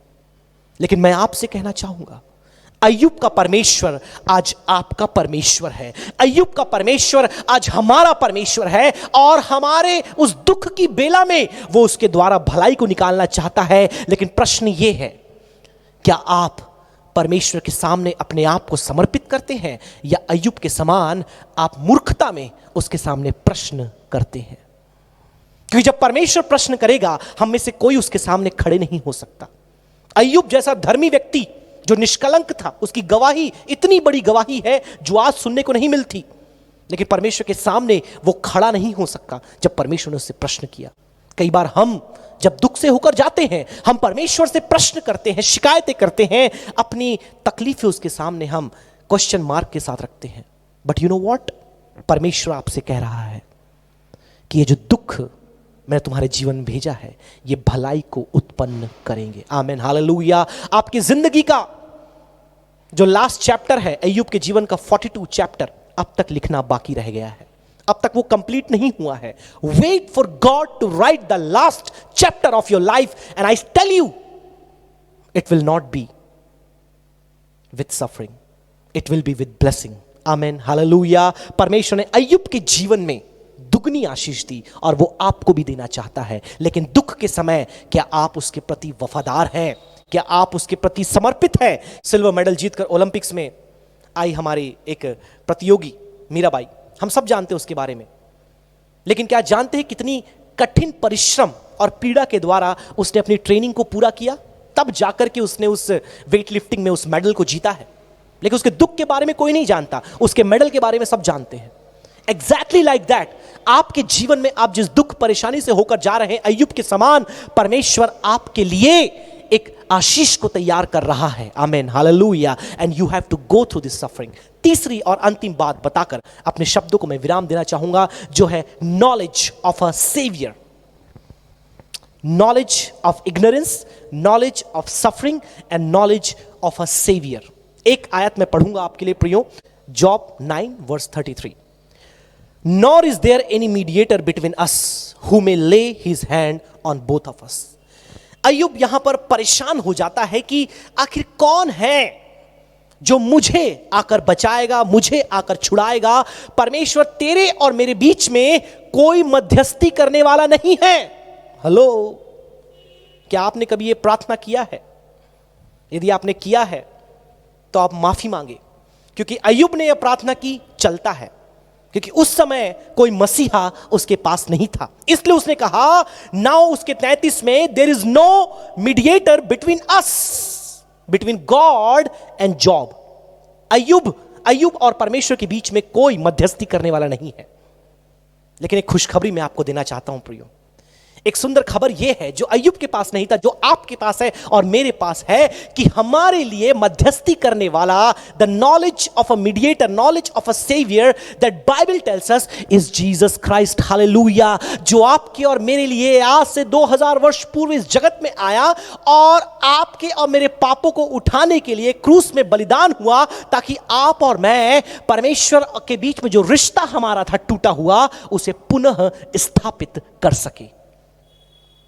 B: लेकिन मैं आपसे कहना चाहूंगा, अय्यूब का परमेश्वर आज आपका परमेश्वर है। अय्यूब का परमेश्वर आज हमारा परमेश्वर है, और हमारे उस दुख की बेला में वो उसके द्वारा भलाई को निकालना चाहता है। लेकिन प्रश्न ये है, क्या आप परमेश्वर के सामने अपने आप को समर्पित करते हैं, या अय्यूब के समान आप मूर्खता में उसके सामने प्रश्न करते हैं? क्योंकि जब परमेश्वर प्रश्न करेगा, हम में से कोई उसके सामने खड़े नहीं हो सकता। अय्यूब जैसा धर्मी व्यक्ति जो निष्कलंक था, उसकी गवाही इतनी बड़ी गवाही है जो आज सुनने को नहीं मिलती, लेकिन परमेश्वर के सामने वो खड़ा नहीं हो सका जब परमेश्वर ने उससे प्रश्न किया। कई बार हम जब दुख से होकर जाते हैं, हम परमेश्वर से प्रश्न करते हैं, शिकायतें करते हैं, अपनी तकलीफें उसके सामने हम क्वेश्चन मार्क के साथ रखते हैं। बट यू नो व्हाट, परमेश्वर आपसे कह रहा है कि ये जो दुख मैंने तुम्हारे जीवन में भेजा है, ये भलाई को उत्पन्न करेंगे। आमीन, हालेलुया। आपकी जिंदगी का जो लास्ट चैप्टर है, अय्यूब के जीवन का 42 चैप्टर अब तक लिखना बाकी रह गया है, अब तक वो कंप्लीट नहीं हुआ है। Wait for God to write the last chapter of your life, and I tell you it will not be with suffering. It will be with blessing. Amen, hallelujah. परमेश्वर ने अय्यूब के जीवन में दुगनी आशीष दी और वो आपको भी देना चाहता है। लेकिन दुख के समय क्या आप उसके प्रति वफादार हैं? क्या आप उसके प्रति समर्पित हैं? सिल्वर मेडल जीतकर ओलंपिक्स में आई हमारी एक प्रतियोगी मीराबाई, हम सब जानते हैं उसके बारे में। लेकिन क्या जानते हैं कितनी कठिन परिश्रम और पीड़ा के द्वारा उसने अपनी ट्रेनिंग को पूरा किया, तब जाकर के उसने उस वेट लिफ्टिंग में उस मेडल को जीता है। लेकिन उसके दुख के बारे में कोई नहीं जानता, उसके मेडल के बारे में सब जानते हैं। एग्जैक्टली लाइक दैट, आपके जीवन में आप जिस दुख परेशानी से होकर जा रहे हैं, अय्यूब के समान परमेश्वर आपके लिए एक आशीष को तैयार कर रहा है। Amen, hallelujah. And you have to go through this suffering. तीसरी और अंतिम बात बताकर अपने शब्दों को मैं विराम देना चाहूंगा, जो है knowledge of a saviour. Knowledge of ignorance, knowledge of suffering and knowledge of a saviour. एक आयत में पढ़ूंगा आपके लिए प्रियो, Job 9 verse 33। Nor is there any mediator between us who may lay his hand on both of us. अय्यूब यहां पर परेशान हो जाता है कि आखिर कौन है जो मुझे आकर बचाएगा, मुझे आकर छुड़ाएगा। परमेश्वर, तेरे और मेरे बीच में कोई मध्यस्थी करने वाला नहीं है। हेलो, क्या आपने कभी यह प्रार्थना किया है? यदि आपने किया है तो आप माफी मांगे, क्योंकि अय्यूब ने यह प्रार्थना की, चलता है, क्योंकि उस समय कोई मसीहा उसके पास नहीं था। इसलिए उसने कहा, नाउ उसके 33 में, there is no mediator between us, between God and Job. अय्यूब और परमेश्वर के बीच में कोई मध्यस्थी करने वाला नहीं है। लेकिन एक खुशखबरी मैं आपको देना चाहता हूं प्रियो। एक सुंदर खबर यह है जो अय्यूब के पास नहीं था, जो आपके पास है और मेरे पास है, कि हमारे लिए मध्यस्थी करने वाला, the knowledge of a mediator, knowledge of a saviour that Bible tells us is Jesus Christ. Hallelujah. जो आपके और मेरे लिए आज से 2000 वर्ष पूर्व इस जगत में आया और आपके और मेरे पापों को उठाने के लिए क्रूस में बलिदान हुआ, ताकि आप और मैं परमेश्वर के बीच में जो रिश्ता हमारा था टूटा हुआ, उसे पुनः स्थापित कर सके।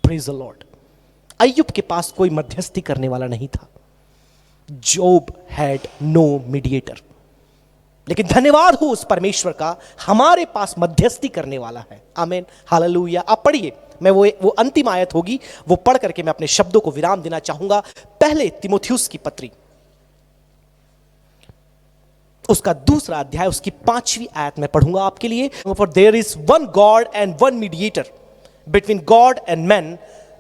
B: Praise the Lord। अय्यूब के पास कोई मध्यस्थी करने वाला नहीं था। Job had no mediator। लेकिन धन्यवाद हो उस परमेश्वर का, हमारे पास मध्यस्थी करने वाला है। Amen, hallelujah. आप पढ़िए, मैं वो अंतिम आयत होगी, वो पढ़ करके मैं अपने शब्दों को विराम देना चाहूंगा। पहले तिमोथियुस की पत्री, उसका 2 अध्याय, उसकी 5वीं आयत में पढ़ूंगा आपके लिए। For there is one God and one mediator between God and men,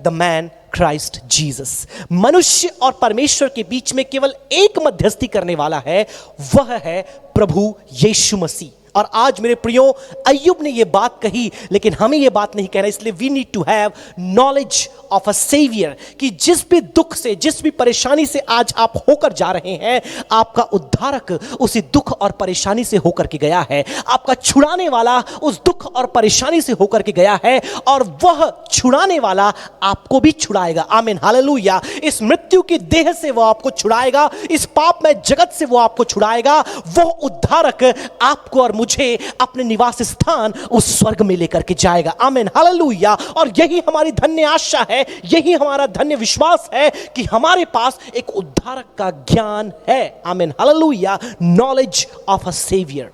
B: the man Christ Jesus। मनुष्य और परमेश्वर के बीच में केवल एक मध्यस्थी करने वाला है, वह है प्रभु यीशु मसीह। और आज मेरे प्रियो, अय्यूब ने यह बात कही, लेकिन हमें यह बात नहीं कहना, इसलिए we need to have knowledge of a saviour, कि जिस भी दुख से, जिस भी परेशानी से आज आप होकर जा रहे हैं, आपका उद्धारक उसी दुख और परेशानी से होकर के गया है। आपका छुड़ाने वाला उस दुख और परेशानी से होकर के गया है, और वह छुड़ाने वाला आपको भी छुड़ाएगा। आमीन, हालेलुया। इस मृत्यु की देह से वो आपको छुड़ाएगा, इस पाप में जगत से वो आपको छुड़ाएगा। वो उद्धारक आपको और मुझे अपने निवास स्थान उस स्वर्ग में लेकर के जाएगा। आमीन, हालेलुया। और यही हमारी धन्य आशा है, यही हमारा धन्य विश्वास है कि हमारे पास एक उद्धारक का ज्ञान है। Amen, hallelujah. Knowledge of a saviour,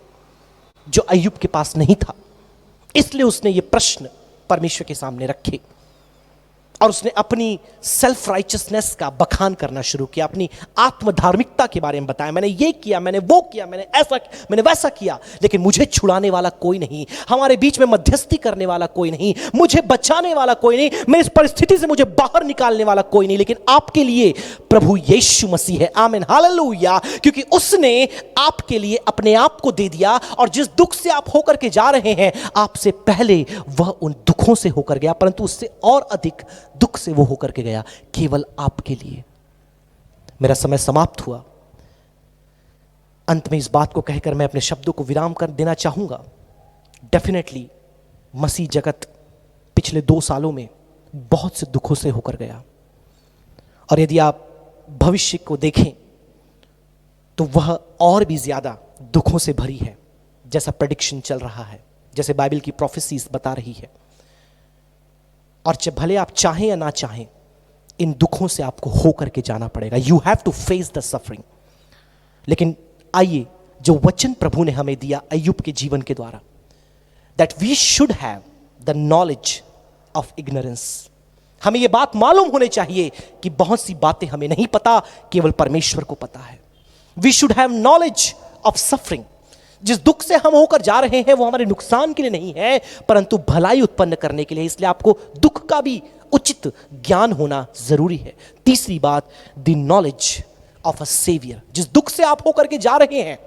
B: जो अय्यूब के पास नहीं था। इसलिए उसने ये प्रश्न परमेश्वर के सामने रखे और उसने अपनी सेल्फ राइचियसनेस का बखान करना शुरू किया, अपनी आत्मधार्मिकता के बारे में बताया। मैंने ये किया, मैंने वो किया, मैंने वैसा किया, लेकिन मुझे छुड़ाने वाला कोई नहीं, हमारे बीच में मध्यस्थी करने वाला कोई नहीं, मुझे बचाने वाला कोई नहीं, मैं इस परिस्थिति से मुझे बाहर निकालने वाला कोई नहीं, लेकिन आपके लिए प्रभु यीशु मसीह है। Amen, hallelujah. क्योंकि उसने आपके लिए अपने आप को दे दिया, और जिस दुख से आप होकर के जा रहे हैं, आपसे पहले वह उन दुखों से होकर गया, परंतु उससे और अधिक दुख से वो होकर के गया केवल आपके लिए। मेरा समय समाप्त हुआ। अंत में इस बात को कहकर मैं अपने शब्दों को विराम कर देना चाहूंगा। डेफिनेटली मसीह जगत पिछले 2 सालों में बहुत से दुखों से होकर गया, और यदि आप भविष्य को देखें तो वह और भी ज्यादा दुखों से भरी है, जैसा प्रेडिक्शन चल रहा है, जैसे बाइबल की प्रोफेसीज बता रही है। और भले आप चाहें या ना चाहें, इन दुखों से आपको होकर के जाना पड़ेगा। You have to face the suffering. लेकिन आइए जो वचन प्रभु ने हमें दिया अय्यूब के जीवन के द्वारा, that we should have the knowledge of ignorance. हमें यह बात मालूम होनी चाहिए कि बहुत सी बातें हमें नहीं पता, केवल परमेश्वर को पता है। We should have knowledge of suffering. जिस दुख से हम होकर जा रहे हैं वो हमारे नुकसान के लिए नहीं है, परंतु भलाई उत्पन्न करने के लिए। इसलिए आपको दुख का भी उचित ज्ञान होना जरूरी है। तीसरी बात, the knowledge of a saviour. जिस दुख से आप होकर के जा रहे हैं,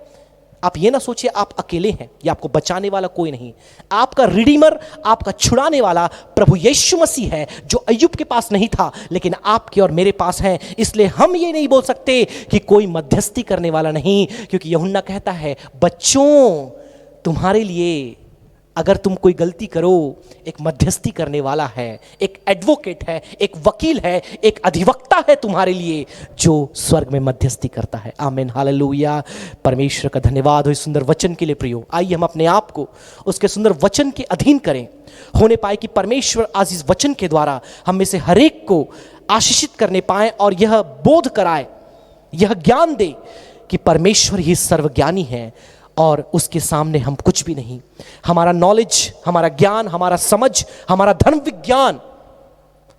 B: आप ये ना सोचिए आप अकेले हैं या आपको बचाने वाला कोई नहीं। आपका रिडीमर, आपका छुड़ाने वाला प्रभु यीशु मसीह है, जो अय्यूब के पास नहीं था लेकिन आपके और मेरे पास है। इसलिए हम ये नहीं बोल सकते कि कोई मध्यस्थी करने वाला नहीं, क्योंकि यूहन्ना कहता है, बच्चों तुम्हारे लिए अगर तुम कोई गलती करो, एक मध्यस्थी करने वाला है, एक एडवोकेट है, एक वकील है, एक अधिवक्ता है तुम्हारे लिए, जो स्वर्ग में मध्यस्थी करता है। Amen, hallelujah. परमेश्वर का धन्यवाद हो इस सुंदर वचन के लिए। प्रियो, आइए हम अपने आप को उसके सुंदर वचन के अधीन करें, होने पाए कि परमेश्वर आज इस वचन के द्वारा हम में से हर एक को आशीषित करने पाए और यह बोध कराए, यह ज्ञान दे कि परमेश्वर ही सर्वज्ञानी है और उसके सामने हम कुछ भी नहीं। हमारा नॉलेज, हमारा ज्ञान, हमारा समझ, हमारा धर्म विज्ञान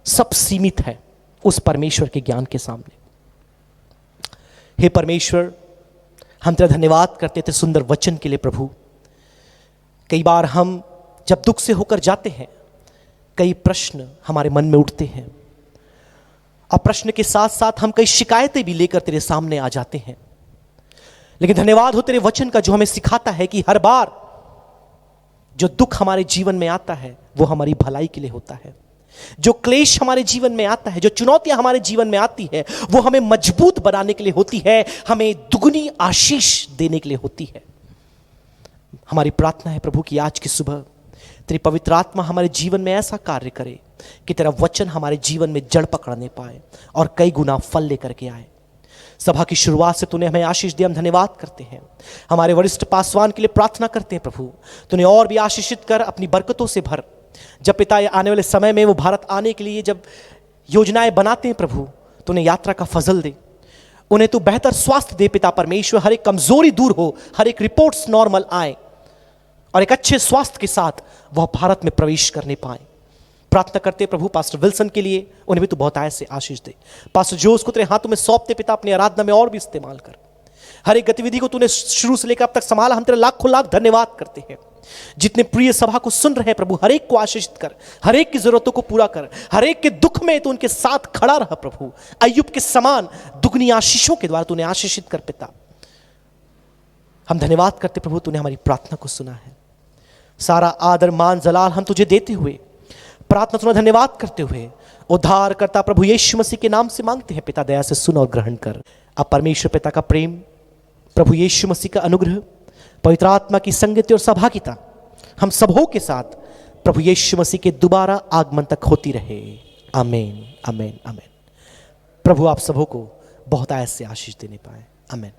B: सब सीमित है उस परमेश्वर के ज्ञान के सामने। हे परमेश्वर, हम तेरा धन्यवाद करते थे सुंदर वचन के लिए। प्रभु, कई बार हम जब दुख से होकर जाते हैं, कई प्रश्न हमारे मन में उठते हैं और प्रश्न के साथ साथ हम कई शिकायतें भी लेकर तेरे सामने आ जाते हैं। लेकिन धन्यवाद हो तेरे वचन का, जो हमें सिखाता है कि हर बार जो दुख हमारे जीवन में आता है वो हमारी भलाई के लिए होता है। जो क्लेश हमारे जीवन में आता है, जो चुनौतियां हमारे जीवन में आती है, वो हमें मजबूत बनाने के लिए होती है, हमें दुगनी आशीष देने के लिए होती है। हमारी प्रार्थना है प्रभु कि आज की सुबह तेरी पवित्र आत्मा हमारे जीवन में ऐसा कार्य करे कि तेरा वचन हमारे जीवन में जड़ पकड़ने पाए और कई गुना फल लेकर के आए। सभा की शुरुआत से तूने हमें आशीष दिया, हम धन्यवाद करते हैं। हमारे वरिष्ठ पासवान के लिए प्रार्थना करते हैं प्रभु, तूने और भी आशीषित कर, अपनी बरकतों से भर। जब पिता आने वाले समय में वो भारत आने के लिए जब योजनाएं बनाते हैं प्रभु, तूने यात्रा का फजल दे, उन्हें तू बेहतर स्वास्थ्य दे पिता परमेश्वर। हर एक कमजोरी दूर हो, हर एक रिपोर्ट्स नॉर्मल आए और एक अच्छे स्वास्थ्य के साथ वह भारत में प्रवेश करने पाए। प्रार्थना करते प्रभु पास्टर विल्सन के लिए, उन्हें भी तू बहुत आय से आशीष दे। पास्टर जोस को तेरे हाथों में सौंपते पिता, अपनी आराधना में और भी इस्तेमाल कर। हर एक गतिविधि को तूने शुरू से लेकर अब तक संभाला, हम तेरा लाखों लाख धन्यवाद करते हैं। जितने प्रिय सभा को सुन रहे हैं प्रभु, हर एक को आशीषित कर, हर एक की जरूरतों को पूरा कर, हर एक के दुख में तू उनके साथ खड़ा रहा प्रभु। अय्यूब के समान दुगनी आशीषों के द्वारा तूने आशीषित कर पिता। हम धन्यवाद करते प्रभु, तूने हमारी प्रार्थना को सुना है। सारा आदर मान जलाल हम तुझे देते हुए, प्रार्थना सुना धन्यवाद करते हुए, उद्धार करता प्रभु यीशु मसीह के नाम से मांगते हैं पिता, दया से सुन और ग्रहण कर। अब परमेश्वर पिता का प्रेम, प्रभु यीशु मसीह का अनुग्रह, पवित्र आत्मा की संगति और सहभागिता हम सबों के साथ प्रभु यीशु मसीह के दोबारा आगमन तक होती रहे। आमीन, आमीन, आमीन। प्रभु आप सबों को बहुत आयत से आशीष देने पाए। आमीन।